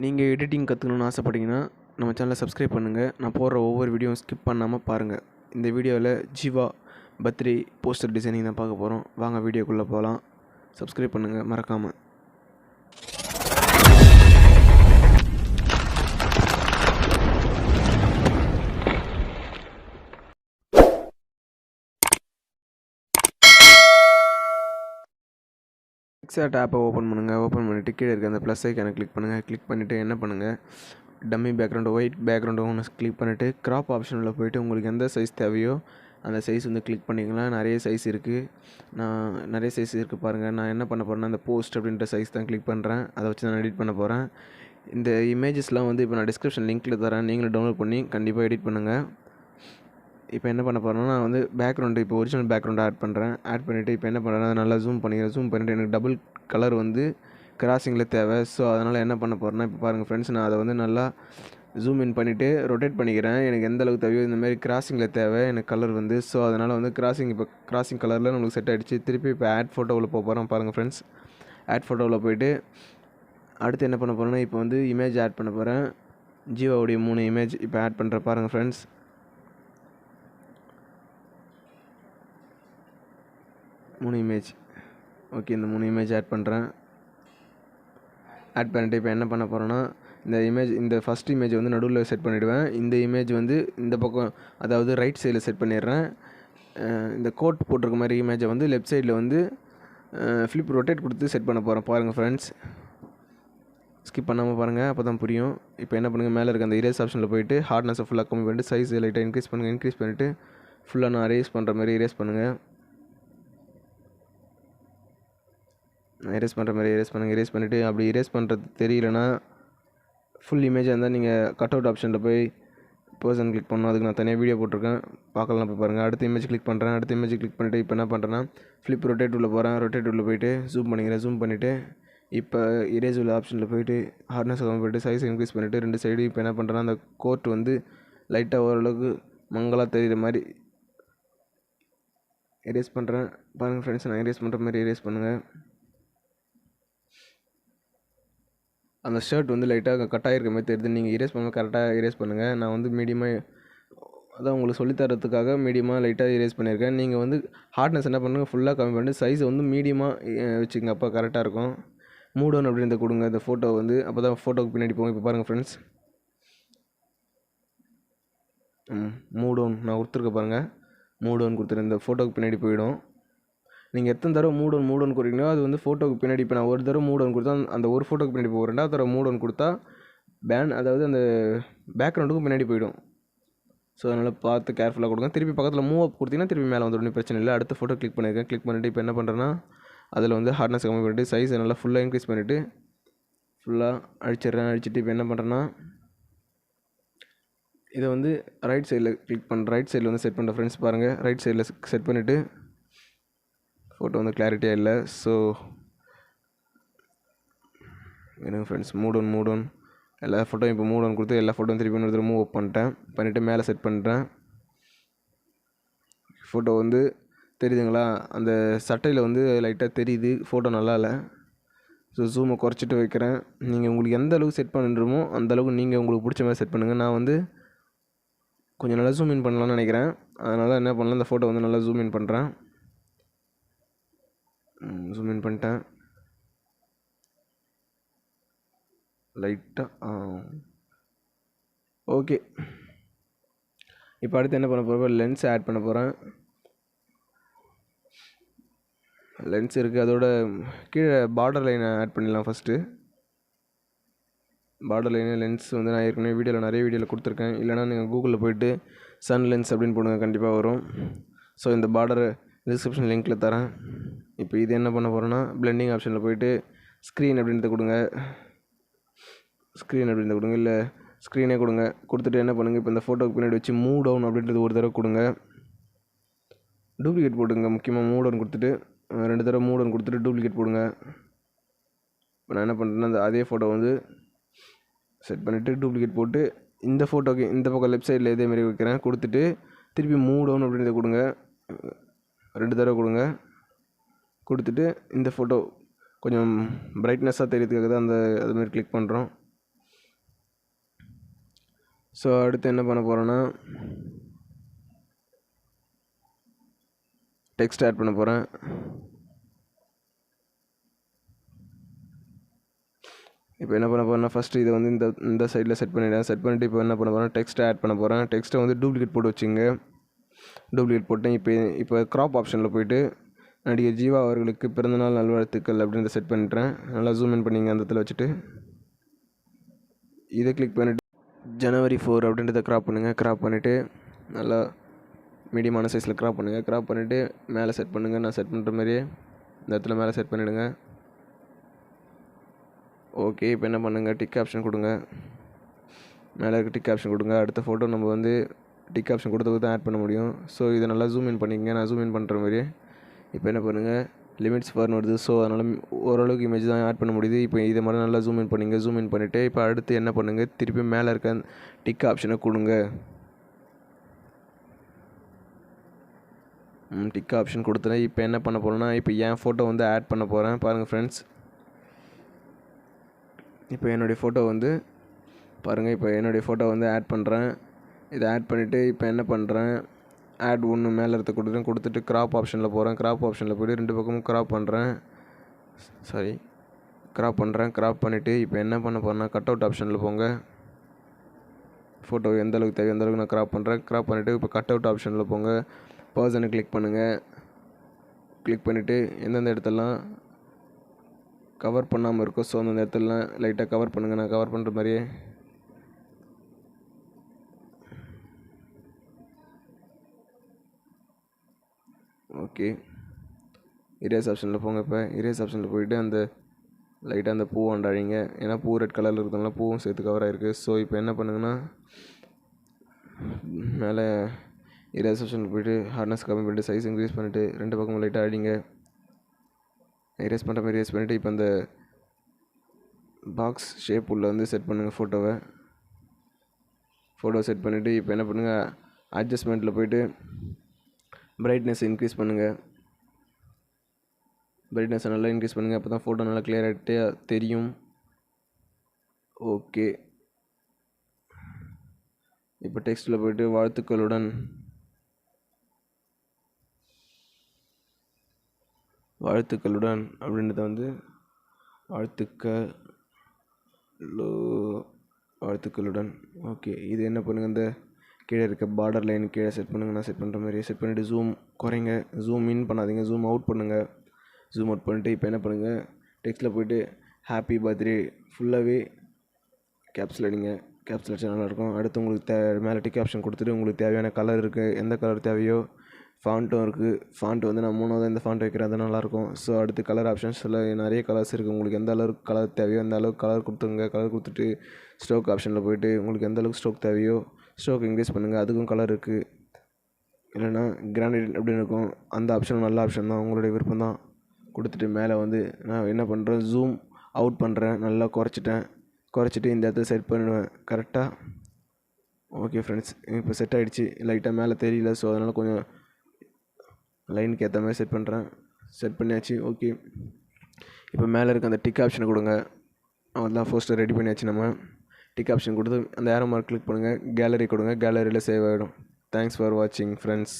நீங்கள் எடிட்டிங் கற்றுக்கணுன்னு ஆசைப்பட்டீங்கன்னா நம்ம சேனலை சப்ஸ்கிரைப் பண்ணுங்கள். நான் போடுற ஒவ்வொரு வீடியோவும் ஸ்கிப் பண்ணாமல் பாருங்கள். இந்த வீடியோவில் ஜீவா பர்த்டே போஸ்டர் டிசைனிங் தான் பார்க்க போகிறோம். வாங்க வீடியோக்குள்ளே போகலாம். சப்ஸ்கிரைப் பண்ணுங்கள் மறக்காமல். பிக்சார்ட் ஆப்பை ஓப்பன் பண்ணுங்கள். ஓப்பன் பண்ணிவிட்டு கீழே இருக்க அந்த ப்ளஸ் ஐக்கானை கிளிக் பண்ணுங்கள். கிளிக் பண்ணிவிட்டு என்ன பண்ணுங்கள், டம்மி பேக்ரவுண்டு ஒயிட் பேக்ரவுண்டு ஒன்று கிளிக் பண்ணிவிட்டு க்ராப் ஆப்ஷனில் போய்ட்டு உங்களுக்கு எந்த சைஸ் தேவையோ அந்த சைஸ் வந்து கிளிக் பண்ணிக்கலாம். நிறைய சைஸ் இருக்குது, நிறைய சைஸ் இருக்குது பாருங்கள். நான் என்ன பண்ண போகிறேன்னா அந்த போஸ்ட் அப்படின்ற சைஸ் தான் கிளிக் பண்ணுறேன். அதை வச்சு நான் எடிட் பண்ண போகிறேன். இந்த இமேஜஸ்லாம் வந்து இப்போ நான் டிஸ்கிரிப்ஷன் லிங்க்கில் தரேன், நீங்களும் டவுன்லோட் பண்ணி கண்டிப்பாக எடிட் பண்ணுங்கள். இப்போ என்ன பண்ண போகிறேன்னா நான் வந்து பேக்ரவுண்டு இப்போ ஒரிஜினல் பேக்ரவுண்டு ஆட் பண்ணுறேன். ஆட் பண்ணிவிட்டு இப்போ என்ன பண்ணுறேன்னா அதை நல்லா ஜூம் பண்ணிவிட்டு எனக்கு டபுள் கலர் வந்து கிராசிங்கில் தேவை. ஸோ அதனால் என்ன பண்ண போகிறேன்னா இப்போ பாருங்கள் ஃப்ரெண்ட்ஸ், நான் அதை வந்து நல்லா ஜூம் இன் பண்ணிவிட்டு ரொட்டேட் பண்ணிக்கிறேன். எனக்கு எந்த அளவுக்கு தேவையோ இந்தமாதிரி கிராசிங்கில் தேவை எனக்கு கலர் வந்து. ஸோ அதனால் வந்து இப்போ கிராசிங் கலரில் நம்மளுக்கு செட் ஆகிடுச்சு. திருப்பி இப்போ ஆட் ஃபோட்டோவில் போக போகிறோம். பாருங்கள் ஃப்ரெண்ட்ஸ், ஆட் ஃபோட்டோவில் போய்ட்டு அடுத்து என்ன பண்ண போகிறேன்னா இப்போ வந்து இமேஜ் ஆட் பண்ண போகிறேன். ஜீவாவுடைய 3 இமேஜ் இப்போ ஆட் பண்ணுறேன். பாருங்கள் ஃப்ரெண்ட்ஸ், இமேஜ் ஓகே. இந்த 3 இமேஜ் ஆட் பண்ணுறேன். ஆட் பண்ணிட்டு இப்போ என்ன பண்ண போகிறேன்னா இந்த ஃபஸ்ட் இமேஜ் வந்து நடுவில் செட் பண்ணிவிடுவேன். இந்த இமேஜ் வந்து இந்த பக்கம், அதாவது ரைட் சைடில் செட் பண்ணிடுறேன். இந்த கோட் போட்டிருக்க மாதிரி இமேஜை வந்து லெஃப்ட் சைடில் வந்து ஃப்ளிப் ரொட்டேட் கொடுத்து செட் பண்ண போகிறேன். பாருங்கள் ஃப்ரெண்ட்ஸ், ஸ்கிப் பண்ணாமல் பாருங்கள், அப்போ தான் புரியும். இப்போ என்ன பண்ணுங்கள், மேலே இருக்க அந்த இரேஸ் ஆப்ஷனில் போய்ட்டு ஹார்ட்னஸை ஃபுல்லாக கம்மி பண்ணிட்டு சைஸ் லைட்டாக இன்க்ரீஸ் பண்ணிவிட்டு ஃபுல்லாக நான் erase பண்ணுற மாதிரி erase பண்ணுங்கள். erase பண்ணிவிட்டு அப்படி erase பண்ணுறது தெரியலனா ஃபுல் இமேஜாக இருந்தால் நீங்கள் கட் அவுட் ஆப்ஷனில் போய் பர்சன் கிளிக் பண்ணணும். அதுக்கு நான் தனியாக வீடியோ போட்டிருக்கேன், பார்க்கலாம் போய் பாருங்கள். அடுத்த இமேஜ் கிளிக் பண்ணுறேன். அடுத்த இமேஜ் கிளிக் பண்ணிவிட்டு இப்போ என்ன பண்ணுறேன்னா ஃப்ளிப் ரொட்டேட் உள்ள போகிறேன். ரொட்டேட் உள்ள போய்ட்டு ஜூம் பண்ணிவிட்டு இப்போ இரேஸ் உள்ள ஆப்ஷனில் போய்ட்டு ஹார்ட்னஸ் கம்மி பண்ணிட்டு சைஸ் இன்க்ரீஸ் பண்ணிவிட்டு 2 சைடு இப்போ என்ன பண்ணுறேன்னா அந்த கோட் வந்து லைட்டாக ஓரளவுக்கு மங்கலாக தெரிகிற மாதிரி erase பண்ணுறேன். பாருங்கள் ஃப்ரெண்ட்ஸ், நான் erase பண்ணுற மாதிரி erase பண்ணுங்கள். அந்த ஷர்ட் வந்து லைட்டாக கட் ஆகிருக்க மாதிரி தெரியுது. நீங்கள் erase பண்ணும்போது கரெக்டாக erase பண்ணுங்கள். நான் வந்து மீடியமாக, அதான் உங்களுக்கு சொல்லித்தரத்துக்காக மீடியமாக லைட்டாக erase பண்ணியிருக்கேன். நீங்கள் வந்து ஹார்ட்னஸ் என்ன பண்ணுங்கள், ஃபுல்லாக கம்மி பண்ணிட்டு சைஸ் வந்து மீடியமாக வச்சுங்க, அப்போ கரெக்டாக இருக்கும். மூட் ஆன் அப்படின்றத கொடுங்க இந்த ஃபோட்டோ வந்து, அப்போ தான் ஃபோட்டோவுக்கு பின்னாடி போகும். இப்போ பாருங்கள் ஃப்ரெண்ட்ஸ், மூட் ஆன் நான் கொடுத்துருக்க பாருங்கள். மூட் ஆன் கொடுத்துருங்க, இந்த ஃபோட்டோவுக்கு பின்னாடி போயிடும். நீங்கள் எத்தனை தடவை மூட் ஆன் கொடுக்குறீங்களோ அது வந்து ஃபோட்டோவுக்கு பின்னாடி, இப்போ நான் ஒரு தடவை மூட் ஆன் கொடுத்தா அந்த ஒரு ஃபோட்டோக்கு பின்னாடி போகும். 2வது தடவை மூட் ஆன் கொடுத்தா அதாவது அந்த பேக்ரவுண்டுக்கும் பின்னாடி போயிடும். ஸோ அதனால் பார்த்து கேர்ஃபுல்லாக கொடுங்க. திருப்பி பக்கத்தில் மூவ் அப் கொடுத்தீங்கன்னா திருப்பி மேலே வந்துடும், பிரச்சனை இல்லை. அடுத்த ஃபோட்டோ கிளிக் பண்ணியிருக்கேன். கிளிக் பண்ணிவிட்டு இப்போ என்ன பண்ணுறேன்னா அதில் வந்து ஹார்ட்னஸ் கம்மி பண்ணிவிட்டு சைஸை நல்லா ஃபுல்லாக இன்க்ரீஸ் பண்ணிவிட்டு ஃபுல்லாக அழிச்சிட்டு இப்போ என்ன பண்ணுறேன்னா இதை வந்து ரைட் சைடில் கிளிக் பண்ணுறேன். ரைட் சைடில் வந்து செட் பண்ணுறேன் ஃப்ரெண்ட்ஸ். பாருங்கள், ரைட் சைடில் செட் பண்ணிவிட்டு ஃபோட்டோ வந்து கிளாரிட்டியாக இல்லை. ஸோ எனக்கு ஃப்ரெண்ட்ஸ் மூட் ஆன் எல்லா ஃபோட்டோவும் இப்போ மூட் ஆன் கொடுத்து எல்லா ஃபோட்டோவும் திருப்பி இன்னொரு மூவ் அப் பண்ணிவிட்டு மேலே செட் பண்ணுறேன். ஃபோட்டோ வந்து தெரியுதுங்களா, அந்த சட்டையில் வந்து லைட்டாக தெரியுது, ஃபோட்டோ நல்லா இல்லை. ஸோ ஜூமை குறைச்சிட்டு வைக்கிறேன். நீங்கள் உங்களுக்கு எந்த அளவுக்கு செட் பண்ணுறமோ அந்தளவுக்கு நீங்கள் உங்களுக்கு பிடிச்ச மாதிரி செட் பண்ணுங்கள். நான் வந்து கொஞ்சம் நல்லா ஜூம் இன் பண்ணலான்னு நினைக்கிறேன். அதனால் என்ன பண்ணலாம், இந்த ஃபோட்டோ வந்து நல்லா ஜூம் இன் பண்ணுறேன். ஜூம் இன் பண்ணிட்டேன் லைட்டாக. ஓகே, இப்போ அடுத்து என்ன பண்ண போகிறேன், லென்ஸ் ஆட் பண்ண போகிறேன். லென்ஸ் இருக்குது, அதோட கீழே பார்டர் லைனை ஆட் பண்ணிடலாம். ஃபஸ்ட்டு பார்டர் லைனு லென்ஸ் வந்து நான் ஏற்கனவே நிறைய வீடியோவில் கொடுத்துருக்கேன். இல்லைனா நீங்கள் கூகுளில் போய்ட்டு சன் லென்ஸ் அப்படின்னு போடுங்க, கண்டிப்பாக வரும். ஸோ இந்த பார்டர் டிஸ்கிரிப்ஷன் லிங்க்கில் தரேன். இப்போ இது என்ன பண்ண போகிறேன்னா பிளெண்டிங் ஆப்ஷனில் போய்ட்டு ஸ்க்ரீன் அப்படின்றத கொடுங்க. இல்லை ஸ்க்ரீனே கொடுங்க. கொடுத்துட்டு என்ன பண்ணுங்கள், இப்போ இந்த ஃபோட்டோக்கு பின்னாடி வச்சு மூவ் டவுன் அப்படின்றது ஒரு தடவை கொடுங்க. டூப்ளிகேட் போட்டுங்க, முக்கியமாக மூவ் டவுன் கொடுத்துட்டு 2 தடவை மூவ் டவுன் கொடுத்துட்டு டூப்ளிகேட் போடுங்க. இப்போ நான் என்ன பண்ணுறேன்னா அதே ஃபோட்டோ வந்து செட் பண்ணிவிட்டு டூப்ளிகேட் போட்டு இந்த ஃபோட்டோக்கு இந்த பக்கம் லெஃப்ட் சைடில் இதேமாரி வைக்கிறேன். கொடுத்துட்டு திருப்பி மூவ் டவுன் அப்படின்றத கொடுங்க, 2 தடவை கொடுங்க. கொடுத்துட்டு இந்த ஃபோட்டோ கொஞ்சம் பிரைட்னஸாக தெரியறதுக்காக தான் அதுமாரி கிளிக் பண்ணுறோம். ஸோ அடுத்து என்ன பண்ண போகிறேன்னா டெக்ஸ்ட் ஆட் பண்ண போகிறேன். இப்போ என்ன பண்ண போகிறேன்னா ஃபஸ்ட்டு இதை வந்து இந்த சைடில் செட் பண்ணிவிட்டு இப்போ என்ன பண்ண போகிறேன், டெக்ஸ்ட்டை ஆட் பண்ண போகிறேன். டெக்ஸ்ட்டை வந்து டூப்ளிகேட் போட்டு வச்சுங்க. டூப்ளிகேட் போட்டேன். இப்போ க்ராப் ஆப்ஷனில் போய்ட்டு நடிகர் ஜீவா அவர்களுக்கு பிறந்தநாள் நல்வாழ்த்துக்கள் அப்படின்றத செட் பண்ணிட்டேன். நல்லா ஜூம் இன் பண்ணிங்க அந்த இடத்துல வச்சுட்டு இதை கிளிக் பண்ணிவிட்டு January 4 அப்படின்றத க்ராப் பண்ணுங்கள். க்ராப் பண்ணிவிட்டு நல்லா மீடியமான சைஸில் க்ராப் பண்ணுங்கள். க்ராப் பண்ணிவிட்டு மேலே செட் பண்ணுங்கள். நான் செட் பண்ணுற மாதிரியே இந்த இடத்துல மேலே செட் பண்ணிவிடுங்க. ஓகே, இப்போ என்ன பண்ணுங்கள், டிக் ஆப்ஷன் கொடுங்க. மேலே இருக்க டிக் ஆப்ஷன் கொடுங்க. அடுத்த ஃபோட்டோ நம்ம வந்து டிக் ஆப்ஷன் கொடுத்தது தான் ஆட் பண்ண முடியும். ஸோ இதை நல்லா ஜூம் இன் பண்ணிக்கங்க. நான் ஜூம் இன் பண்ணுற மாதிரி இப்போ என்ன பண்ணுங்கள், லிமிட்ஸ் ஃபார்னு வருது. ஸோ அதனால் ஓரளவுக்கு இமேஜ் தான் ஆட் பண்ண முடியுது. இப்போ இதை மாதிரி நல்லா ஜூம் இன் பண்ணிங்க. ஜூம் இன் பண்ணிவிட்டு இப்போ அடுத்து என்ன பண்ணுங்கள், திருப்பி மேலே இருக்க டிக் ஆப்ஷனை கொடுங்க. டிக் ஆப்ஷன் கொடுத்துறேன். இப்போ என்ன பண்ண போகிறேன்னா இப்போ என் ஃபோட்டோ வந்து ஆட் பண்ண போகிறேன். பாருங்கள் ஃப்ரெண்ட்ஸ், இப்போ என்னுடைய ஃபோட்டோ வந்து பாருங்கள், இப்போ என்னுடைய ஃபோட்டோ வந்து ஆட் பண்ணுறேன். இதை ஆட் பண்ணிவிட்டு இப்போ என்ன பண்ணுறேன், ஆட் ஒன்று மேலே எடுத்து கொடுத்துட்டு க்ராப் ஆப்ஷனில் போகிறேன். க்ராப் ஆப்ஷனில் போய்ட்டு 2 பக்கமும் க்ராப் பண்ணுறேன். க்ராப் பண்ணிவிட்டு இப்போ என்ன பண்ண போகிறேன்னா கட் அவுட் ஆப்ஷனில் போங்க. ஃபோட்டோ எந்த அளவுக்கு தேவை அந்த அளவுக்கு நான் க்ராப் பண்ணுறேன். க்ராப் பண்ணிவிட்டு இப்போ கட் அவுட் ஆப்ஷனில் போங்க. பர்சனை கிளிக் பண்ணுங்கள். கிளிக் பண்ணிவிட்டு எந்தெந்த இடத்துலலாம் கவர் பண்ணாமல் இருக்கோ ஸோ அந்த இடத்துலலாம் லைட்டாக கவர் பண்ணுங்கள். நான் கவர் பண்ணுற மாதிரியே ஓகே. இரேஸ் ஆப்ஷனில் போங்க. இப்போ இரேஸ் ஆப்ஷனில் போய்ட்டு அந்த லைட்டாக அந்த பூ அழிங்க. ஏன்னா பூ ரெட் கலரில் இருக்கிறதுனால பூவும் சேர்த்து கவர் ஆகிருக்கு. ஸோ இப்போ என்ன பண்ணுங்கன்னா மேலே இரேஸ் ஆப்ஷனில் போய்ட்டு ஹார்ட்னஸ் கம்மி பண்ணிட்டு சைஸ் இன்க்ரீஸ் பண்ணிவிட்டு 2 பக்கமும் லைட்டாக அழிங்க. இரேஸ் பண்ணுற மாதிரி இரேஸ் பண்ணிவிட்டு இப்போ அந்த பாக்ஸ் ஷேப் உள்ள வந்து செட் பண்ணுங்கள் ஃபோட்டோ செட் பண்ணிவிட்டு இப்போ என்ன பண்ணுங்கள், அட்ஜஸ்ட்மெண்ட்டில் போய்ட்டு பிரைட்னஸ் இன்க்ரீஸ் பண்ணுங்கள். பிரைட்னஸை நல்லா இன்க்ரீஸ் பண்ணுங்கள். அப்போ தான் ஃபோட்டோ நல்லா கிளியராகிட்டே தெரியும். ஓகே, இப்போ டெக்ஸ்ட்டில் போய்ட்டு வாழ்த்துக்களுடன் அப்படின்றத வந்து வாழ்த்துக்களுடன். ஓகே, இது என்ன பண்ணுங்கள், இந்த கீழே இருக்க பார்டர் லைன் கீழே செட் பண்ணுங்கள். நான் செட் பண்ணுற மாதிரி செட் பண்ணிவிட்டு ஜூம் குறைங்க. ஜூம் இன் பண்ணாதீங்க, ஜூம் அவுட் பண்ணுங்கள். ஜூம் அவுட் பண்ணிவிட்டு இப்போ என்ன பண்ணுங்கள், டெக்ஸ்ட்டில் போய்ட்டு ஹாப்பி பர்த்டே ஃபுல்லாகவே கேப்ஸில் அடிங்க. கேப்ஸில் அடிச்சா நல்லாயிருக்கும். அடுத்து உங்களுக்கு மேலே டிக் ஆப்ஷன் கொடுத்துட்டு உங்களுக்கு தேவையான கலர் இருக்குது, எந்த கலர் தேவையோ ஃபாண்ட்டும் இருக்குது. ஃபாண்ட் வந்து நான் 3வது இந்த ஃபாண்ட் வைக்கிறேன், அது நல்லாயிருக்கும். ஸோ அடுத்து கலர் ஆப்ஷன்ஸில் நிறைய கலர்ஸ் இருக்குது. உங்களுக்கு எந்த அளவுக்கு கலர் தேவையோ அந்த அளவுக்கு கலர் கொடுத்துங்க. கலர் கொடுத்துட்டு ஸ்ட்ரோக் ஆப்ஷனில் போய்ட்டு உங்களுக்கு எந்த அளவுக்கு ஸ்ட்ரோக் தேவையோ ஸ்ட்ரோக் இன்க்ரீஸ் பண்ணுங்கள். அதுக்கும் கலர் இருக்குது. இல்லைனா கிரானைட் அப்படின்னு இருக்கும், அந்த ஆப்ஷன் நல்ல ஆப்ஷன் தான், உங்களுடைய விருப்பம் தான். கொடுத்துட்டு மேலே வந்து நான் என்ன பண்ணுறேன், ஜூம் அவுட் பண்ணுறேன். நல்லா குறைச்சிட்டு இந்த இடத்துல செட் பண்ணுவேன் கரெக்டாக. ஓகே ஃப்ரெண்ட்ஸ், இப்போ செட் ஆகிடுச்சு. லைட்டாக மேலே தெரியல, ஸோ அதனால் கொஞ்சம் லைனுக்கு ஏற்ற மாதிரி செட் பண்ணியாச்சு. ஓகே, இப்போ மேலே இருக்க அந்த டிக் ஆப்ஷனை கொடுங்க. அதெல்லாம் ஃபர்ஸ்ட்டு ரெடி பண்ணியாச்சு. நம்ம டிக் ஆப்ஷன் கொடுத்து அந்த ஏரோ மார்க் கிளிக் பண்ணுங்கள். கேலரி கொடுங்க. கேலரியில் சேவ் ஆகிடும். தேங்க்ஸ் ஃபார் வாட்சிங் ஃப்ரெண்ட்ஸ்.